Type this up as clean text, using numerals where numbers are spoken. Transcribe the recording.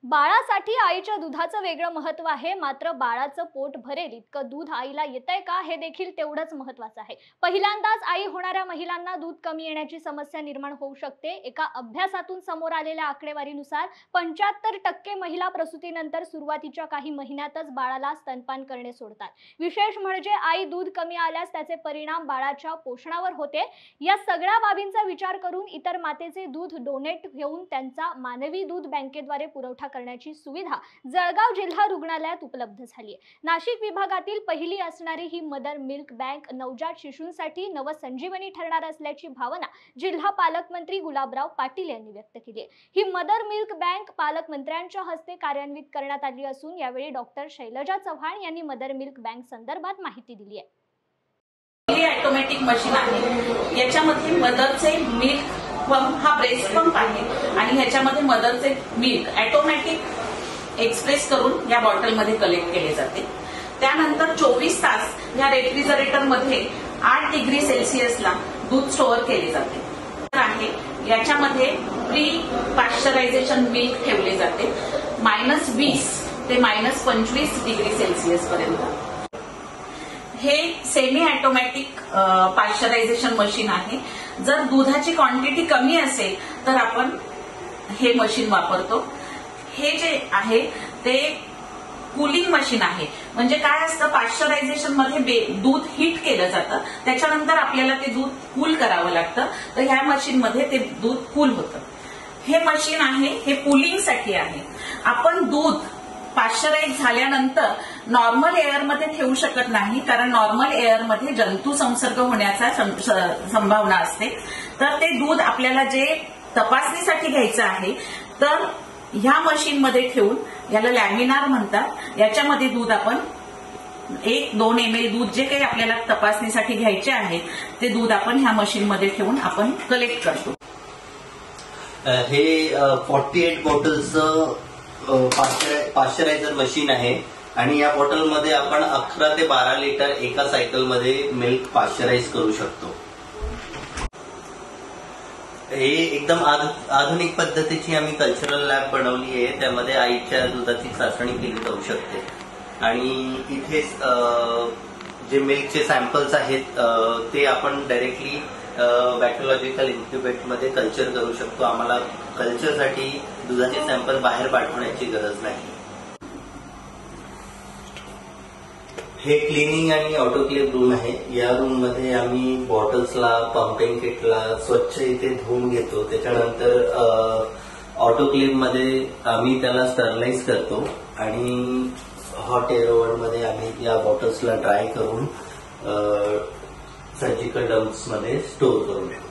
बाळासाठी आईच्या दुधाचं वेगळं महत्त्व आहे, मात्र बाळाचं पोट भरेल इतकं दूध आईला येतंय का हे देखील तेवढंच महत्त्वाचं आहे। पहिल्यांदाच आई होणाऱ्या महिलांना दूध कमी येण्याची समस्या निर्माण होऊ शकते। एका अभ्यासातून समोर आलेल्या आकडेवारीनुसार 75% महिला प्रसूतीनंतर सुरुवातीच्या काही महिन्यातच बाळाला स्तनपान करणे सोडतात। विशेष म्हणजे आई दूध कमी आल्यास त्याचे परिणाम बाळाच्या पोषणावर होते। या सगळ्या बाबींचा विचार करून इतर मातेचे दूध डोनेट घेऊन त्यांचा मानवी दूध बँकेद्वारे पुरवठा करण्याची सुविधा जळगाव जिल्हा रुग्णालयात उपलब्ध झाली आहे। नाशिक विभागातील पहिली असणारी ही मदर मिल्क बँक नवजात शिशूंसाठी नवसंजीवनी ठरणार असल्याची भावना जिल्हा पालकमंत्री गुलाबराव पाटील यांनी व्यक्त केली आहे। ही मदर मिल्क बँक पालकमंत्र्यांच्या हस्ते कार्यान्वित करण्यात आली असून यावेळी डॉक्टर शैलजा चव्हाण यांनी मदर मिल्क बँक संदर्भात माहिती दिली आहे। हे ऑटोमॅटिक मशीन आहे। याच्यामध्ये मदरचे मिल्क पंप हा ब्रेस्ट पंप आहे आणि ह्याच्यामध्ये मदरचे मिल्क ऑटोमॅटिक एक्सप्रेस करून या बॉटलमध्ये कलेक्ट केले जाते। त्यानंतर 24 तास या रेफ्रिजरेटर मध्ये 8 डिग्री सेल्सिअसला दूध स्टोअर केले जाते आहे। याच्यामध्ये प्री पाश्चरायझेशन मिल्क ठेवले जाते -20 ते -25 डिग्री सेल्सिअस पर्यंत। हे सेमी ऑटोमॅटिक पाश्चरायझेशन मशीन आहे। जर दुधाची क्वांटिटी कमी असेल तर आपण हे मशीन वापरतो। हे जे आहे ते कूलिंग मशीन आहे। म्हणजे काय असतं, पाश्चरायझेशन मध्ये दूध हीट केलं जातं, त्याच्यानंतर आपल्याला ते दूध कूल करावं लागतं, तर ह्या मशीन मध्ये ते दूध कूल होतं। हे मशीन आहे हे कूलिंगसाठी आहे। आपण दूध पाश्चराइज झाल्यानंतर नॉर्मल एअरमध्ये ठेवू शकत नाही, कारण नॉर्मल एअरमध्ये जंतू संसर्ग होण्याचा संभावना असते। तर ते दूध आपल्याला जे तपासणीसाठी घ्यायचं आहे तर ह्या मशीनमध्ये ठेवून, याला लॅमिनार म्हणतात, याच्यामध्ये दूध आपण 1-2 ml दूध जे काही आपल्याला तपासणीसाठी घ्यायचे आहे ते दूध आपण ह्या मशीनमध्ये ठेवून आपण कलेक्ट करतो। हे 48 बॉटल्सचं पाश्चरायझर मशीन आहे आणि या बॉटलमध्ये आपण 11 ते 12 लिटर एका सायकलमध्ये मिल्क पाश्चराइज करू शकतो। हे एकदम आधुनिक पद्धतीची आम्ही कल्चरल लॅब बनवली आहे। त्यामध्ये आईच्या दुधाची चाचणी केली जाऊ शकते आणि इथे जे मिल्कचे सॅम्पल्स आहेत ते आपण डायरेक्टली बॅक्टेरियोलॉजिकल इन्क्युबेटरमध्ये कल्चर करू शकतो। आम्हाला कल्चरसाठी दुधाचे सॅम्पल बाहेर पाठवण्याची गरज नाही। हे क्लिनिंग आणि ऑटोक्लेव्ह रूम आहे। या रूम मध्ये आम्ही बॉटल्सला, पंपिंग किटला स्वच्छ इथे धुवून घेतो। त्याच्यानंतर ऑटोक्लेव्ह मध्ये आम्ही त्याला स्टरलाइज करतो आणि हॉट एअर ओव्हन मध्ये आम्ही या बॉटल्सला ड्राय करून सर्जिकल डम्प्स मध्ये स्टोअर करून ठेवतो।